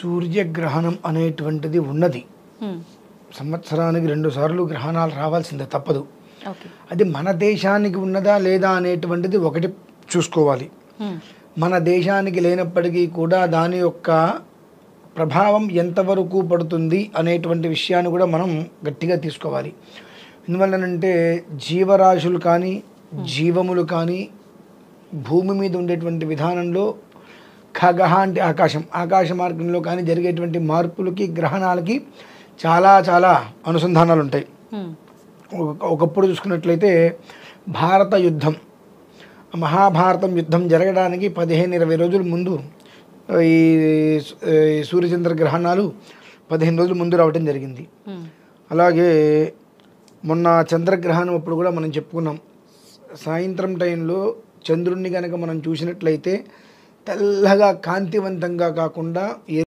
సూర్యగ్రహణం అనేటువంటిది ఉన్నది. సంవత్సరానికి 2 సార్లు గ్రహణాలు రావాల్సిందే, తప్పదు. అది మన దేశానికి ఉన్నదా లేదా అనేటువంటిది ఒకటి చూసుకోవాలి. మన దేశానికి లేనప్పటికీ కూడా దాని యొక్క ప్రభావం ఎంతవరకు పడుతుంది అనేటువంటి విషయాన్ని కూడా మనం గట్టిగా తీసుకోవాలి. ఎందువల్లనంటే జీవరాశులు కానీ జీవములు కానీ భూమి మీద ఉండేటువంటి విధానంలో ఖగహ అంటే ఆకాశ మార్గంలో కానీ జరిగేటువంటి మార్పులకి గ్రహణాలకి చాలా చాలా అనుసంధానాలు ఉంటాయి. ఒకప్పుడు చూసుకున్నట్లయితే భారత యుద్ధం, మహాభారతం యుద్ధం జరగడానికి 15-20 రోజుల ముందు ఈ సూర్యచంద్ర గ్రహణాలు 15 రోజుల ముందు రావటం జరిగింది. అలాగే మొన్న చంద్రగ్రహణం అప్పుడు కూడా మనం చెప్పుకున్నాం, సాయంత్రం టైంలో చంద్రుణ్ణి కనుక మనం చూసినట్లయితే తెల్లగా కాంతివంతంగా కాకుండా